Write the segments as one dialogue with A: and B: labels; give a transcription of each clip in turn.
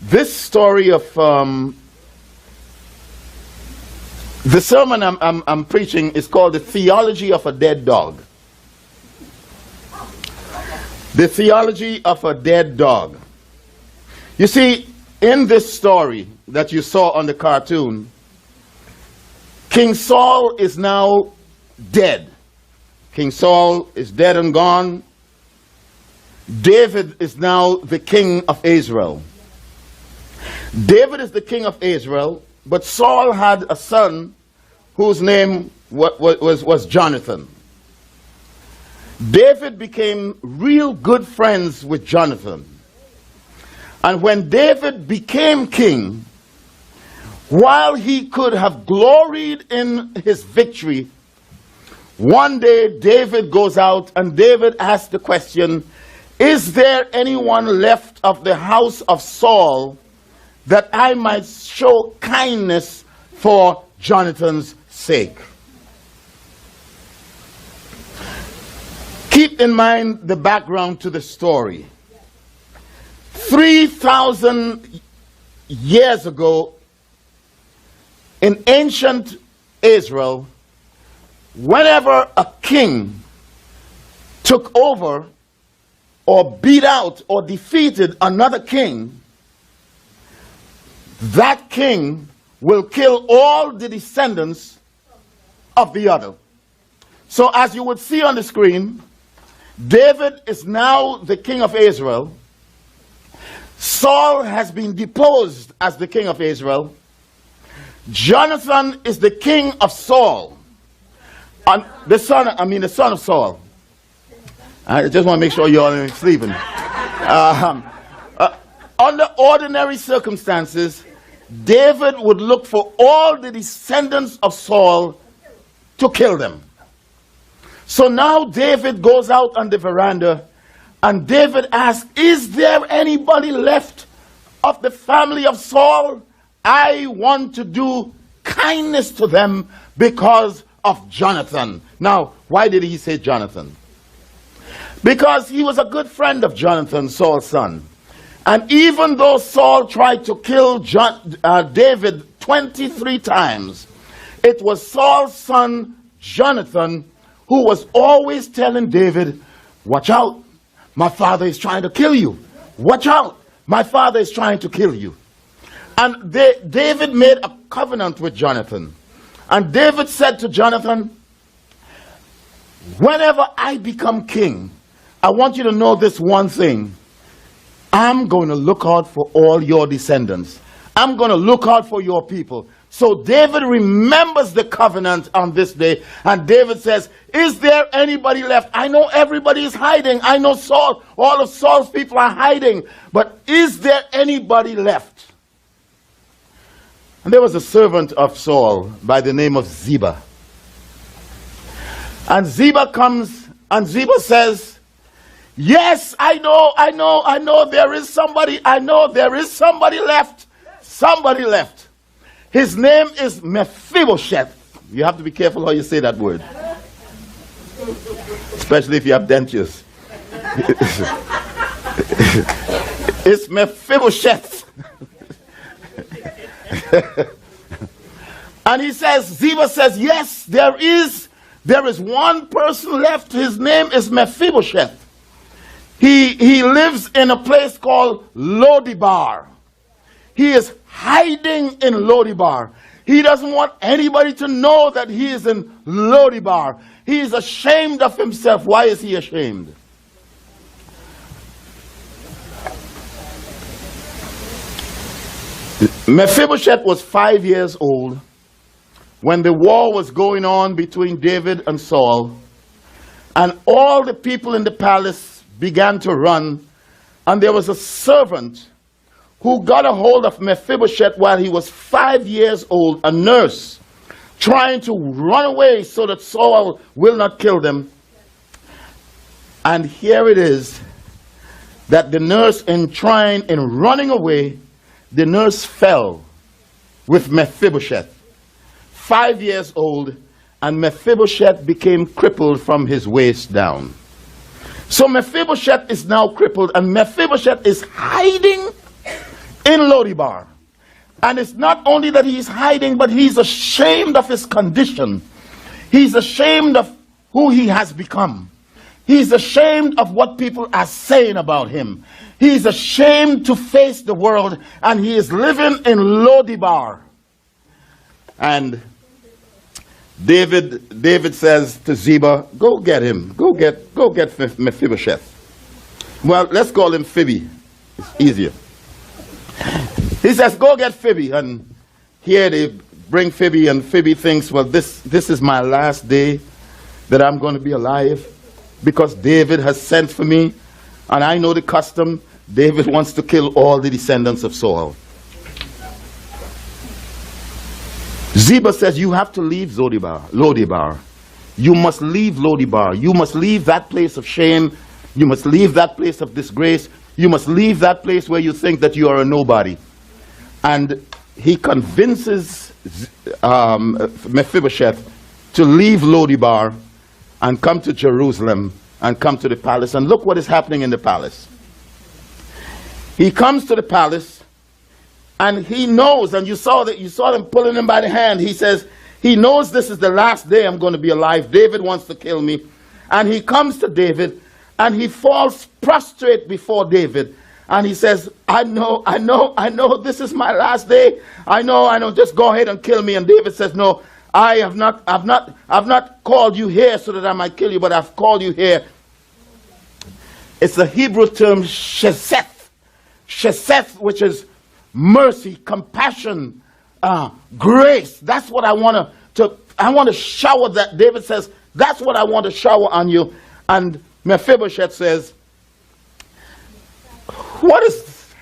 A: This story of the sermon I'm preaching is called The Theology of a Dead Dog. The Theology of a Dead Dog. You see, in this story that you saw on the cartoon, King Saul is now dead. King Saul is dead and gone. David is now the king of Israel. David is the king of Israel, but Saul had a son whose name was Jonathan. David became real good friends with Jonathan. And when David became king, while he could have gloried in his victory, one day David goes out and David asks the question, is there anyone left of the house of Saul that I might show kindness for Jonathan's sake? Keep in mind the background to the story. 3,000 years ago, in ancient Israel, whenever a king took over or beat out or defeated another king, that king will kill all the descendants of the other. So as you would see on the screen, David is now the king of Israel. Saul has been deposed as the king of Israel. Jonathan is the king of Saul. And the son of Saul. I just want to make sure you're all sleeping. Under ordinary circumstances, David would look for all the descendants of Saul to kill them. So now David goes out on the veranda and David asks, is there anybody left of the family of Saul? I want to do kindness to them because of Jonathan. Now, why did he say Jonathan? Because he was a good friend of Jonathan, Saul's son. And even though Saul tried to kill David 23 times, it was Saul's son, Jonathan, who was always telling David, watch out, my father is trying to kill you. Watch out, my father is trying to kill you. And David made a covenant with Jonathan. And David said to Jonathan, whenever I become king, I want you to know this one thing. I'm going to look out for all your descendants. I'm going to look out for your people. So David remembers the covenant on this day. And David says, is there anybody left? I know everybody is hiding. I know Saul, all of Saul's people are hiding. But is there anybody left? And there was a servant of Saul by the name of Ziba. And Ziba comes and Ziba says, yes, I know there is somebody. I know there is somebody left. Somebody left. His name is Mephibosheth. You have to be careful how you say that word. Especially if you have dentures. It's Mephibosheth. And he says, Ziba says, yes, there is one person left. His name is Mephibosheth. He lives in a place called Lodibar. He is hiding in Lodibar. He doesn't want anybody to know that he is in Lodibar. He is ashamed of himself. Why is he ashamed? Mephibosheth was 5 years old when the war was going on between David and Saul, and all the people in the palace began to run, and there was a servant who got a hold of Mephibosheth while he was 5 years old, a nurse, trying to run away so that Saul will not kill them. And here it is that the nurse, in running away, the nurse fell with Mephibosheth, 5 years old, and Mephibosheth became crippled from his waist down. So Mephibosheth is now crippled, and Mephibosheth is hiding in Lodibar. And it's not only that he's hiding, but he's ashamed of his condition. He's ashamed of who he has become. He's ashamed of what people are saying about him. He's ashamed to face the world, and he is living in Lodibar. And David says to Ziba, go get him. Go get Mephibosheth. Well, let's call him Phoebe. It's easier. He says, go get Phoebe. And here they bring Phoebe, and Phoebe thinks, well, this is my last day that I'm going to be alive, because David has sent for me, and I know the custom. David wants to kill all the descendants of Saul. Ziba says, you have to leave Lodibar. You must leave Lodibar. You must leave that place of shame. You must leave that place of disgrace. You must leave that place where you think that you are a nobody. And he convinces Mephibosheth to leave Lodibar and come to Jerusalem and come to the palace. And look what is happening in the palace. He comes to the palace, and he knows, and you saw them pulling him by the hand. He says, he knows this is the last day I'm going to be alive. David wants to kill me. And he comes to David, and he falls prostrate before David. And he says, I know, this is my last day. I know, just go ahead and kill me. And David says, no, I've not called you here so that I might kill you, but I've called you here. It's the Hebrew term sheseth. Sheseth, which is mercy, compassion, grace. That's what I want to shower that. David says, that's what I want to shower on you. And Mephibosheth says, what is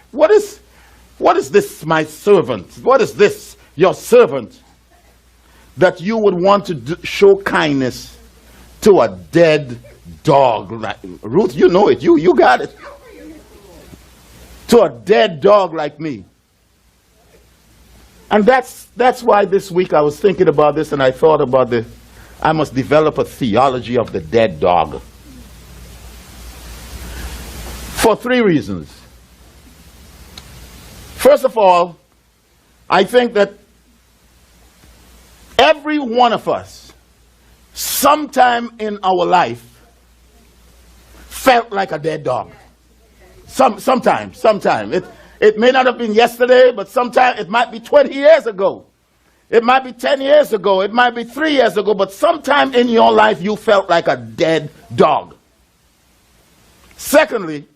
A: this, my servant? What is this, your servant, that you would want to show kindness to a dead dog? Ruth, you know it. You got it. To a dead dog like me. And that's why this week I was thinking about this, and I thought about I must develop a theology of the dead dog. For 3 reasons. First of all, I think that every one of us, sometime in our life, felt like a dead dog. Sometime. It may not have been yesterday, but sometime it might be 20 years ago. It might be 10 years ago. It might be 3 years ago. But sometime in your life you felt like a dead dog. Secondly,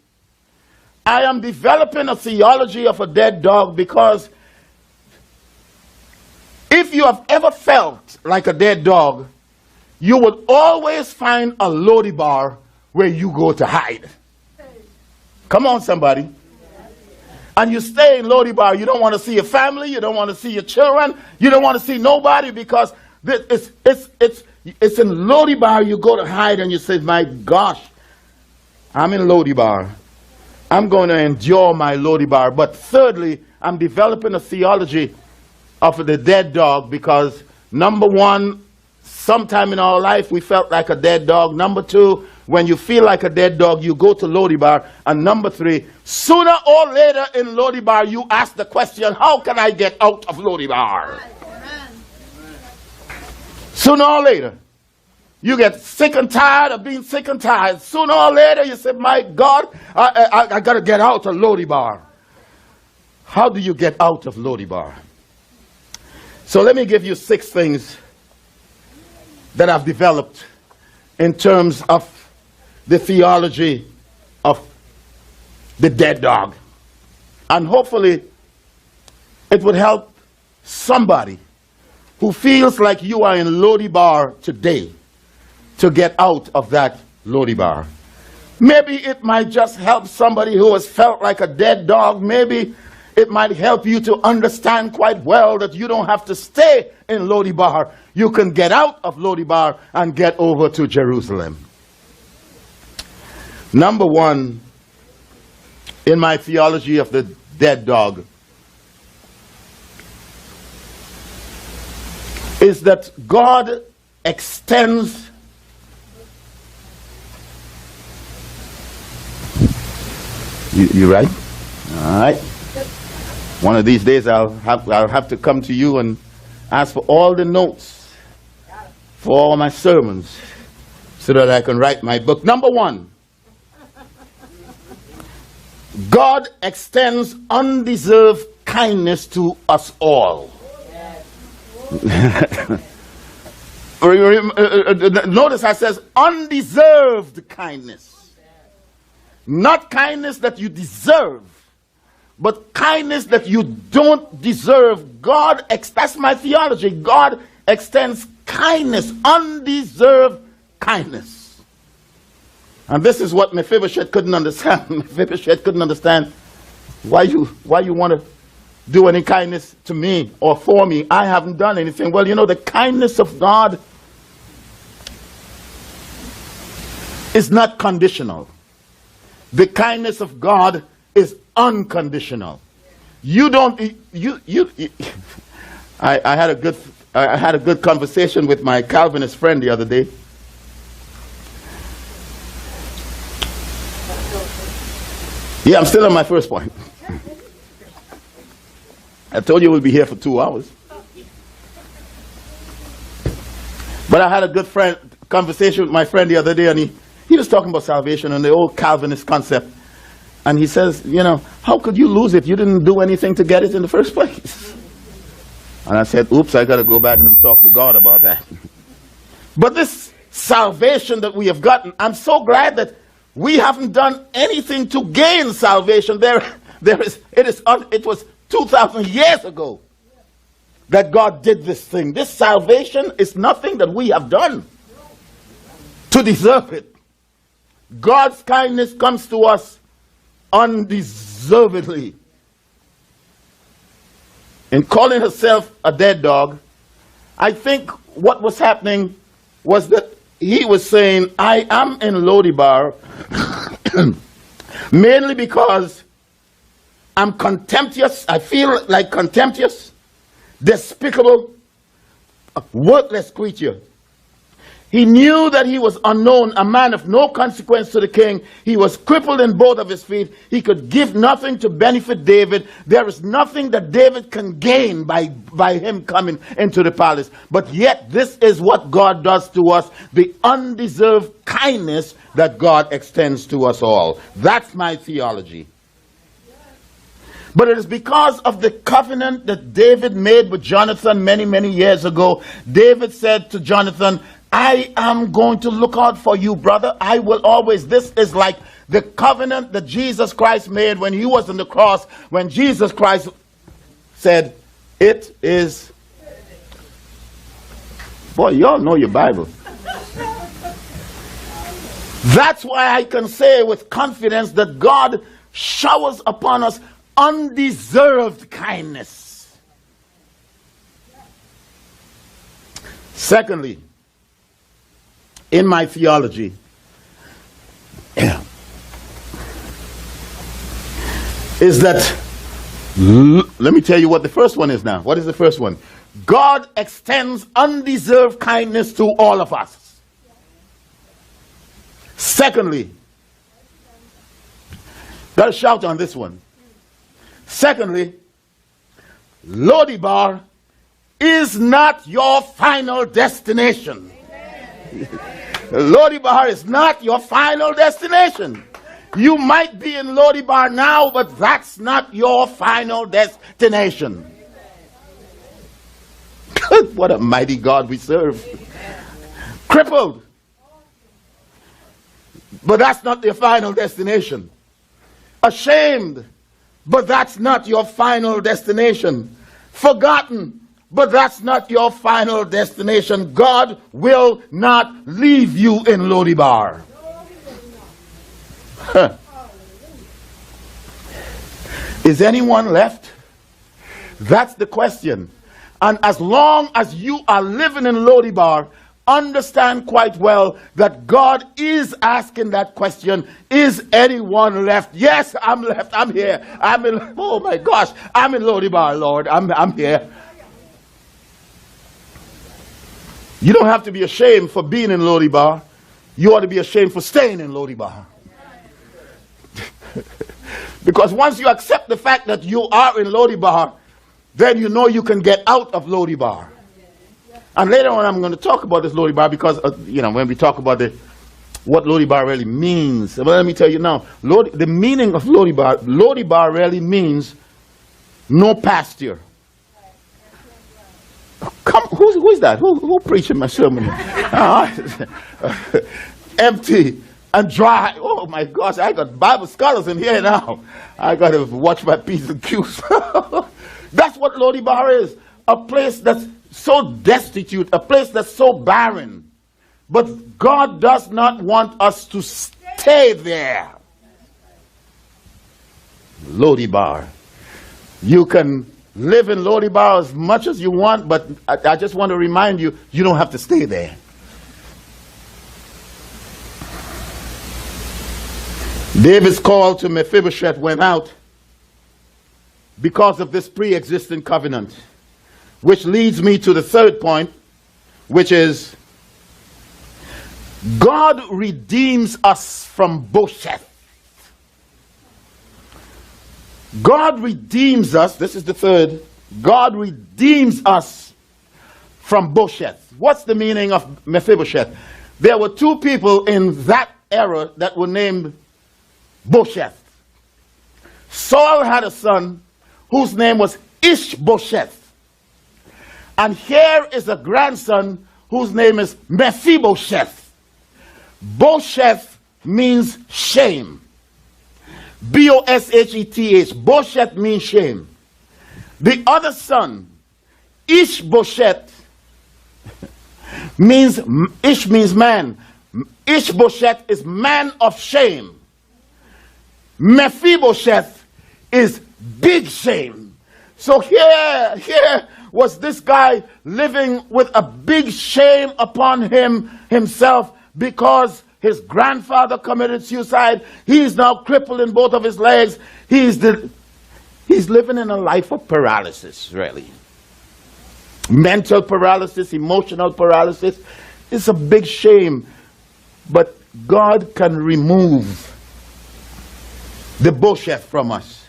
A: I am developing a theology of a dead dog because if you have ever felt like a dead dog, you would always find a Lodibar where you go to hide. Come on, somebody. And you stay in Lodibar. You don't want to see your family. You don't want to see your children. You don't want to see nobody, because it's in Lodibar you go to hide, and you say, my gosh, I'm in Lodibar. I'm going to endure my Lodibar. But thirdly, I'm developing a theology of the dead dog because, number one, sometime in our life we felt like a dead dog. Number two, when you feel like a dead dog, you go to Lodibar. And number three, sooner or later in Lodibar, you ask the question, how can I get out of Lodibar? Amen. Sooner or later, you get sick and tired of being sick and tired. Sooner or later, you say, my God, I got to get out of Lodibar. How do you get out of Lodibar? So let me give you 6 things that I've developed in terms of the theology of the dead dog. And hopefully it would help somebody who feels like you are in Lodibar today to get out of that Lodibar. Maybe it might just help somebody who has felt like a dead dog. Maybe it might help you to understand quite well that you don't have to stay in Lodibar. You can get out of Lodibar and get over to Jerusalem. Number 1, in my theology of the dead dog, is that God extends you right? All right. One of these days I'll have to come to you and ask for all the notes for all my sermons so that I can write my book. Number one, God extends undeserved kindness to us all. Notice I says undeserved kindness. Not kindness that you deserve, but kindness that you don't deserve. That's my theology. God extends kindness, undeserved kindness. And this is what Mephibosheth couldn't understand. Mephibosheth couldn't understand why you want to do any kindness to me or for me. I haven't done anything. Well, you know, the kindness of God is not conditional. The kindness of God is unconditional. I had a good conversation with my Calvinist friend the other day. Yeah, I'm still on my first point. I told you we'll be here for 2 hours. But I had a good conversation with my friend the other day, and he was talking about salvation and the old Calvinist concept. And he says, you know, how could you lose it? You didn't do anything to get it in the first place. And I said, oops, I got to go back and talk to God about that. But this salvation that we have gotten, I'm so glad that we haven't done anything to gain salvation. It was 2,000 years ago that God did this thing. This salvation is nothing that we have done to deserve it. God's kindness comes to us undeservedly. In calling herself a dead dog, I think what was happening was that he was saying, I am in Lodibar mainly because I'm contemptuous. I feel like contemptuous, despicable, a worthless creature. He knew that he was unknown, a man of no consequence to the king. He was crippled in both of his feet. He could give nothing to benefit David. There is nothing that David can gain by him coming into the palace. But yet this is what God does to us, the undeserved kindness that God extends to us all. That's my theology. But it is because of the covenant that David made with Jonathan many, many years ago. David said to Jonathan, I am going to look out for you, brother. I will always. This is like the covenant that Jesus Christ made when he was on the cross, when Jesus Christ said, it is. Boy, y'all know your Bible. That's why I can say with confidence that God showers upon us undeserved kindness. Secondly, in my theology, is that, let me tell you what the first one is now. What is the first one? God extends undeserved kindness to all of us. Secondly, got to shout on this one. Secondly, Lodibar is not your final destination. Lodibar is not your final destination. You might be in Lodibar now, but that's not your final destination. What a mighty God we serve. Crippled, but that's not your final destination. Ashamed, but that's not your final destination. Forgotten, but that's not your final destination. God will not leave you in Lodibar. Huh. Is anyone left? That's the question. And as long as you are living in Lodibar, understand quite well that God is asking that question. Is anyone left? Yes, I'm left. I'm here. Oh my gosh, I'm in Lodibar, Lord. I'm here. You don't have to be ashamed for being in Lodibar. You ought to be ashamed for staying in Lodibar. Because once you accept the fact that you are in Lodibar, then you know you can get out of Lodibar. And later on I'm going to talk about this Lodibar because, when we talk about what Lodibar really means. But let me tell you now, the meaning of Lodibar really means no pasture. Who is that? Who preaching my sermon? Empty and dry. Oh my gosh, I got Bible scholars in here now. I got to watch my P's and Q's. That's what Lodibar is. A place that's so destitute, a place that's so barren. But God does not want us to stay there. Lodibar. You can live in Lodibar as much as you want, but I just want to remind you, you don't have to stay there. David's call to Mephibosheth went out because of this pre-existing covenant, which leads me to the third point, which is God redeems us from Bosheth. God redeems us. This is the third. God redeems us from Bosheth. What's the meaning of Mephibosheth? There were two people in that era that were named Bosheth. Saul had a son whose name was Ishbosheth. And here is a grandson whose name is Mephibosheth. Bosheth means shame. B-O-S-H-E-T-H. Bosheth means shame. The other son, Ishbosheth, Ish means man. Ishbosheth is man of shame. Mephibosheth is big shame. So here was this guy living with a big shame upon himself because his grandfather committed suicide. He's now crippled in both of his legs. He's living in a life of paralysis, really. Mental paralysis, emotional paralysis. It's a big shame. But God can remove the Bosheth from us.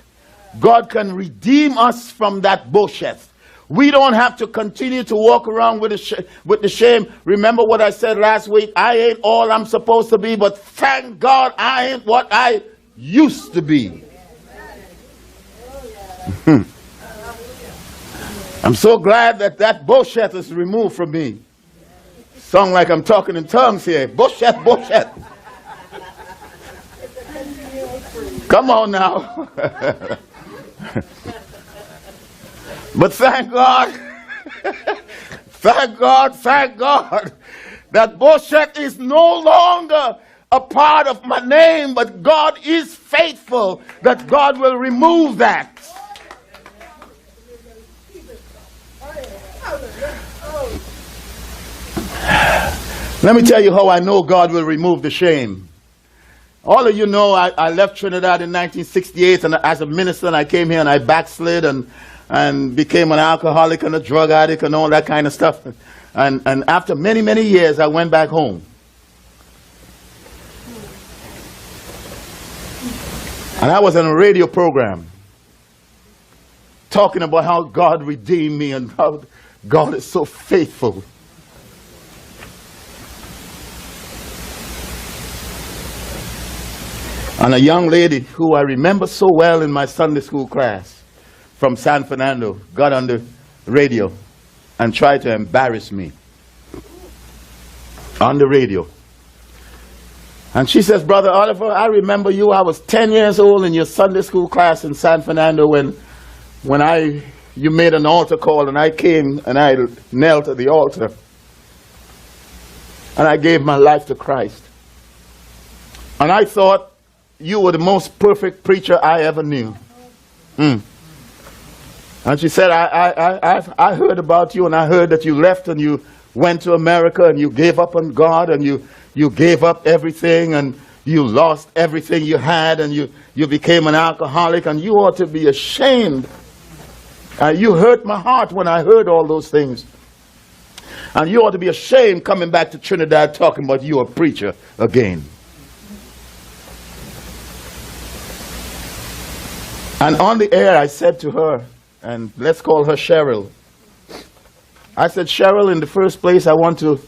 A: God can redeem us from that Bosheth. We don't have to continue to walk around with the shame. Remember what I said last week? I ain't all I'm supposed to be, but thank God I ain't what I used to be. I'm so glad that Bosheth is removed from me. Sound like I'm talking in tongues here. Bosheth, Bosheth. Come on now. But thank God, thank God that Bosheth is no longer a part of my name, but God is faithful that God will remove that. Let me tell you how I know God will remove the shame. All of you know I left Trinidad in 1968 and as a minister, and I came here and I backslid and became an alcoholic and a drug addict and all that kind of stuff. And after many, many years, I went back home. And I was on a radio program talking about how God redeemed me and how God is so faithful. And a young lady who I remember so well in my Sunday school class from San Fernando got on the radio and tried to embarrass me on the radio. And she says, Brother Oliver, I remember you. I was 10 years old in your Sunday school class in San Fernando when you made an altar call, and I came and I knelt at the altar and I gave my life to Christ. And I thought you were the most perfect preacher I ever knew. And she said, I heard about you, and I heard that you left and you went to America and you gave up on God and you gave up everything and you lost everything you had and you became an alcoholic, and you ought to be ashamed. You hurt my heart when I heard all those things. And you ought to be ashamed coming back to Trinidad talking about you a preacher again. And on the air, I said to her, and let's call her Cheryl. I said, Cheryl, in the first place, I want to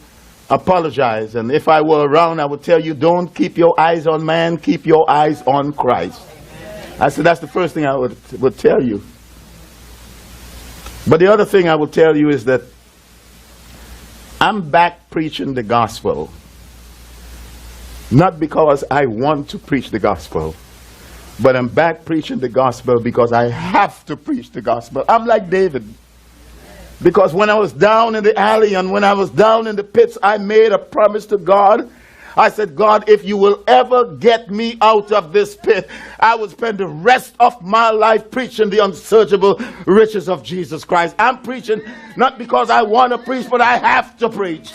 A: apologize. And if I were around, I would tell you, don't keep your eyes on man, keep your eyes on Christ. I said, that's the first thing I would tell you. But the other thing I will tell you is that I'm back preaching the gospel. Not because I want to preach the gospel, but I'm back preaching the gospel because I have to preach the gospel. I'm like David. Because when I was down in the alley and when I was down in the pits, I made a promise to God. I said, God, if you will ever get me out of this pit, I will spend the rest of my life preaching the unsearchable riches of Jesus Christ. I'm preaching not because I want to preach, but I have to preach.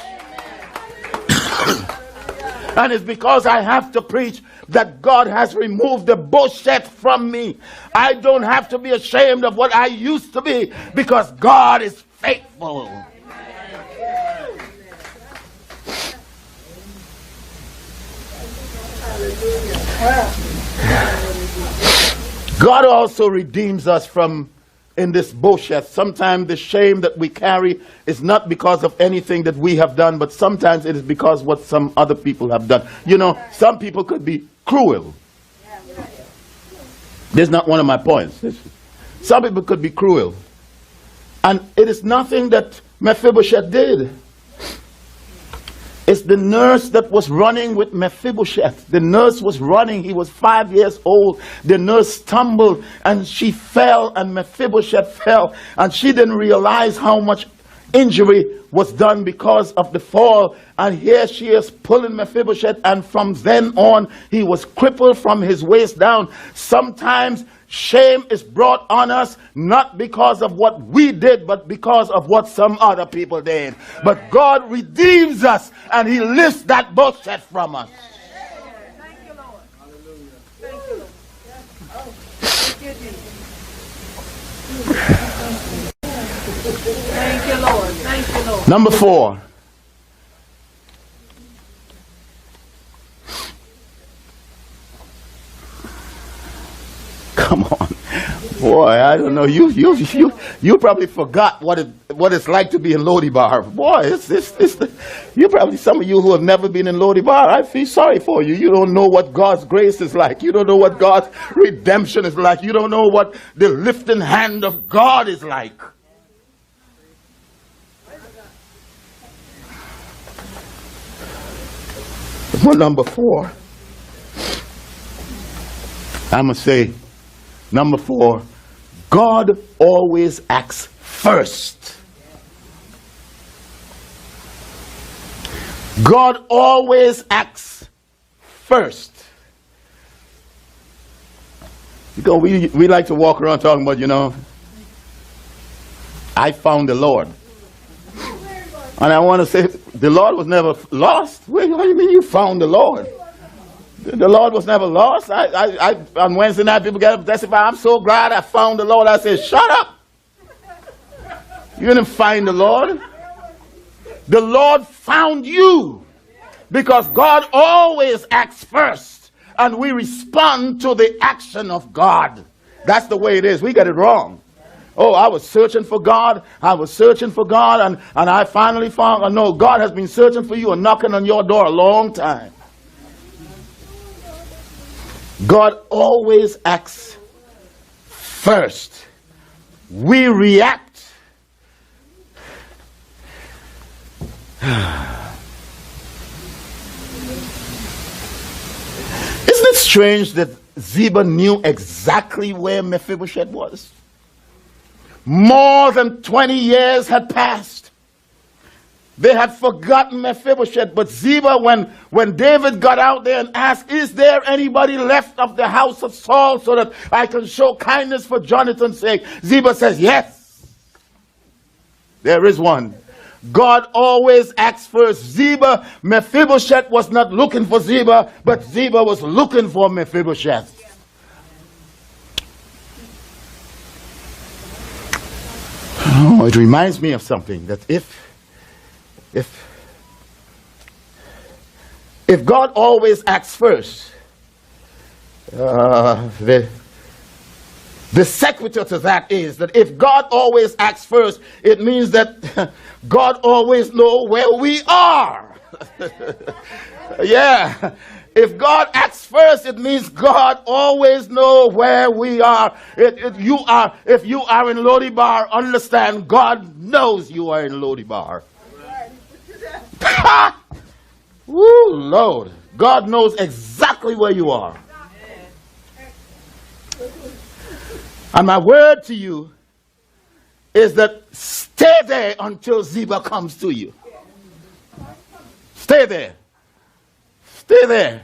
A: And it's because I have to preach that God has removed the bullshit from me. I don't have to be ashamed of what I used to be because God is faithful. God also redeems us from in this bullshit. Sometimes the shame that we carry is not because of anything that we have done, but sometimes it is because what some other people have done. You know, some people could be cruel. This is not one of my points. Some people could be cruel. And it is nothing that Mephibosheth did. It's the nurse that was running with Mephibosheth. The nurse was running. He was 5 years old. The nurse stumbled and she fell, and Mephibosheth fell. And she didn't realize how much injury was done because of the fall. And here she is pulling Mephibosheth, and from then on, he was crippled from his waist down. Sometimes shame is brought on us not because of what we did, but because of what some other people did. But God redeems us and he lifts that bullshit from us.
B: Thank you, Lord. Hallelujah. Thank you, Lord. Oh, thank you, Jesus. Thank you, Lord. Thank you, Lord.
A: Number 4. Come on. Boy, I don't know. You probably forgot what it's like to be in Lodibar. Boy, you probably, some of you who have never been in Lodibar, I feel sorry for you. You don't know what God's grace is like. You don't know what God's redemption is like. You don't know what the lifting hand of God is like. For number 4, I'm going to say, number 4, God always acts first. God always acts first. You know, we like to walk around talking about, I found the Lord. And I want to say, the Lord was never lost. Wait, what do you mean you found the Lord? The Lord was never lost. On Wednesday night, people get up and testify, I'm so glad I found the Lord. I said, shut up. You didn't find the Lord. The Lord found you. Because God always acts first. And we respond to the action of God. That's the way it is. We get it wrong. Oh, I was searching for God. I was searching for God. And I finally found, no, God has been searching for you and knocking on your door a long time. God always acts first. We react. Isn't it strange that Ziba knew exactly where Mephibosheth was? More than 20 years had passed. They had forgotten Mephibosheth, but Ziba, when David got out there and asked, is there anybody left of the house of Saul so that I can show kindness for Jonathan's sake? Ziba says, yes, there is one. God always acts first. Mephibosheth was not looking for Ziba, but Ziba was looking for Mephibosheth. Oh, it reminds me of something, that if God always acts first, The sequitur to that is that if God always acts first, it means that God always knows where we are. Yeah. If God acts first, it means God always knows where we are. If you are in Lodibar, understand God knows you are in Lodibar. Woo, Lord. God knows exactly where you are. And my word to you is that stay there until Ziba comes to you. Stay there. Stay there.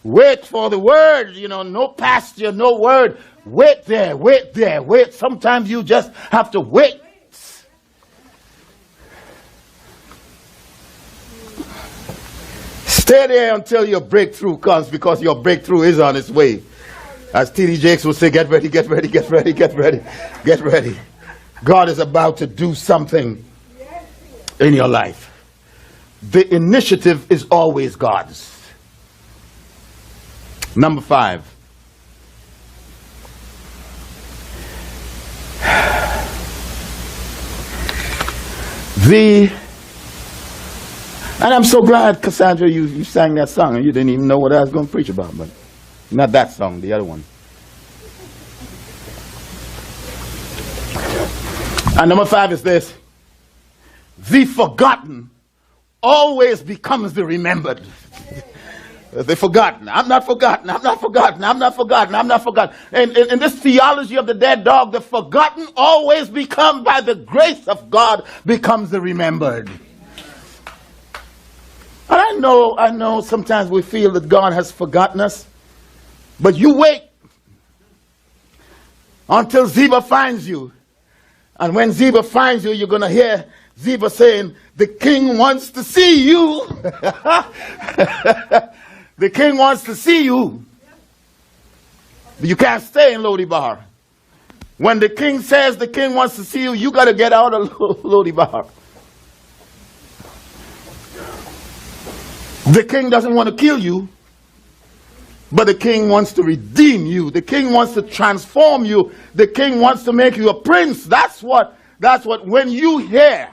A: Wait for the word, no pasture, no word. Wait there, wait there, wait. Sometimes you just have to wait. Stay there until your breakthrough comes, because your breakthrough is on its way. As T.D. Jakes would say, get ready, get ready, get ready, get ready, get ready. God is about to do something in your life. The initiative is always God's. Number 5. And I'm so glad, Cassandra, you sang that song and you didn't even know what I was going to preach about, but not that song, the other one. And number 5 is this: the forgotten always becomes the remembered. The forgotten. I'm not forgotten. I'm not forgotten. I'm not forgotten. I'm not forgotten. And in this theology of the dead dog, the forgotten always become, by the grace of God, becomes the remembered. And I know sometimes we feel that God has forgotten us, but you wait until Ziba finds you. And when Ziba finds you, you're going to hear Ziba saying, the king wants to see you. The king wants to see you. But you can't stay in Lodibar. When the king says the king wants to see you, you got to get out of Lodibar. The king doesn't want to kill you, but the king wants to redeem you. The king wants to transform you. The king wants to make you a prince. That's what when you hear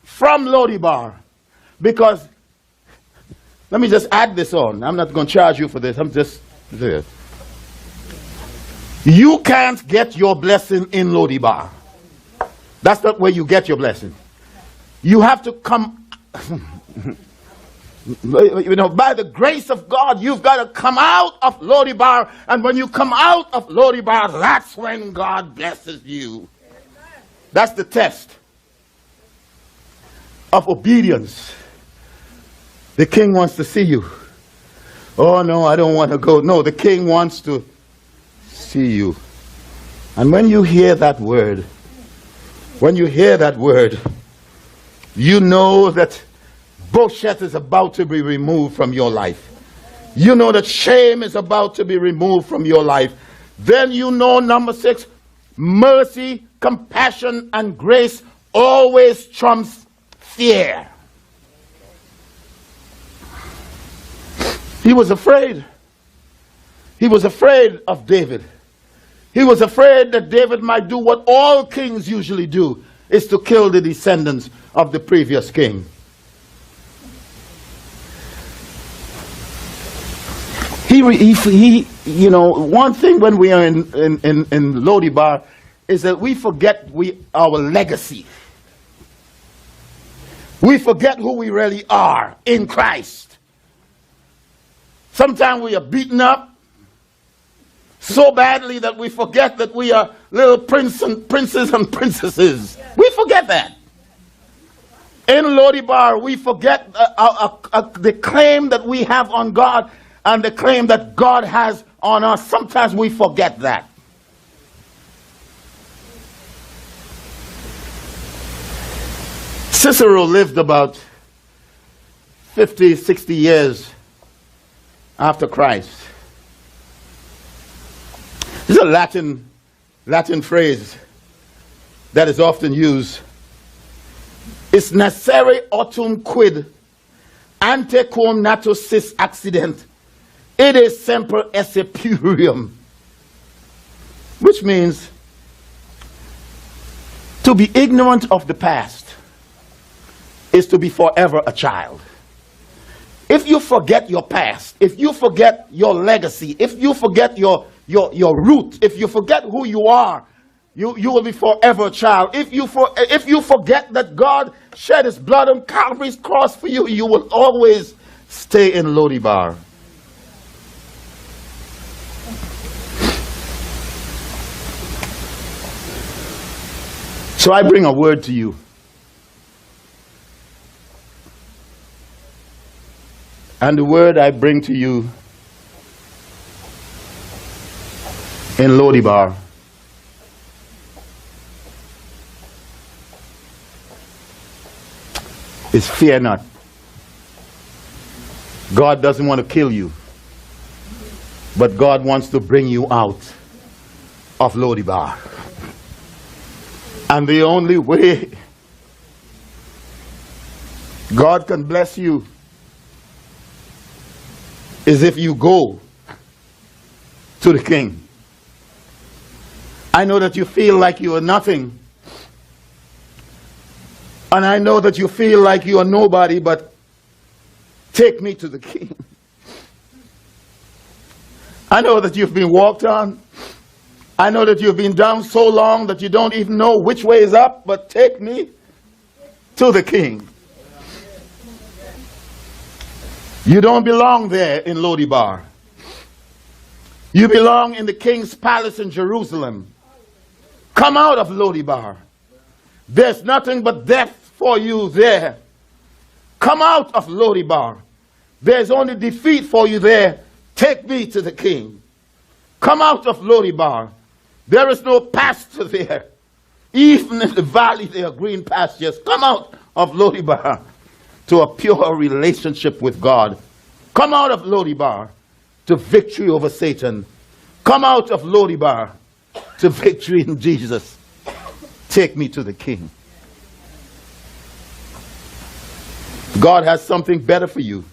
A: from Lodibar, because let me just add this on. I'm not going to charge you for this. I'm just this. You can't get your blessing in Lodibar. That's not where you get your blessing. You have to come. By the grace of God, you've got to come out of Lodibar. And when you come out of Lodibar, that's when God blesses you. That's the test of obedience. The king wants to see you. Oh, no, I don't want to go. No, the king wants to see you. And when you hear that word, you know that bullshit is about to be removed from your life. You know that shame is about to be removed from your life. Then you know, number 6, mercy, compassion, and grace always trumps fear. He was afraid. He was afraid of David. He was afraid that David might do what all kings usually do, is to kill the descendants of the previous king. One thing when we are in Lodibar is that we forget our legacy. We forget who we really are in Christ. Sometimes we are beaten up so badly that we forget that we are little princes and princesses. We forget that. In Lodibar, we forget the claim that we have on God and the claim that God has on us. Sometimes we forget that. Cicero lived about 50, 60 years after Christ. This is a Latin phrase that is often used. It's necessary autum quid ante quum natus sis accident. It is semper esse purium. Which means to be ignorant of the past is to be forever a child. If you forget your past, if you forget your legacy, if you forget your root, if you forget who you are, you will be forever a child. If you forget that God shed his blood on Calvary's cross for you, you will always stay in Lodibar. So I bring a word to you. And the word I bring to you in Lodibar is fear not. God doesn't want to kill you, but God wants to bring you out of Lodibar. And the only way God can bless you is if you go to the King. I know that you feel like you are nothing. And I know that you feel like you are nobody, but take me to the King. I know that you've been walked on. I know that you've been down so long that you don't even know which way is up, but take me to the King. You don't belong there in Lodibar. You belong in the King's palace in Jerusalem. Come out of Lodibar. There's nothing but death for you there. Come out of Lodibar. There's only defeat for you there. Take me to the King. Come out of Lodibar. There is no pasture there. Even in the valley there are green pastures. Come out of Lodibar to a pure relationship with God. Come out of Lodibar to victory over Satan. Come out of Lodibar to victory in Jesus. Take me to the King. God has something better for you.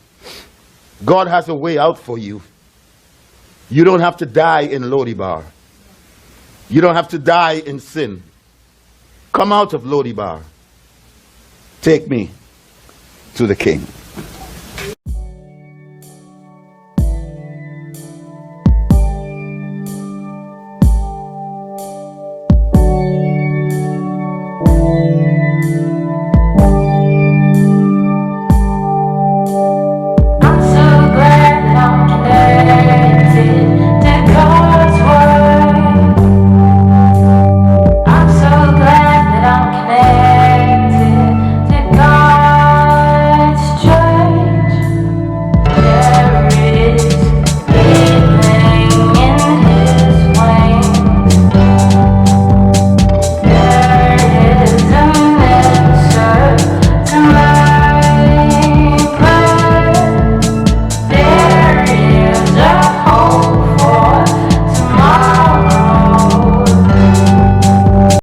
A: God has a way out for you. You don't have to die in Lodibar. You don't have to die in sin. Come out of Lodibar. Take me to the King.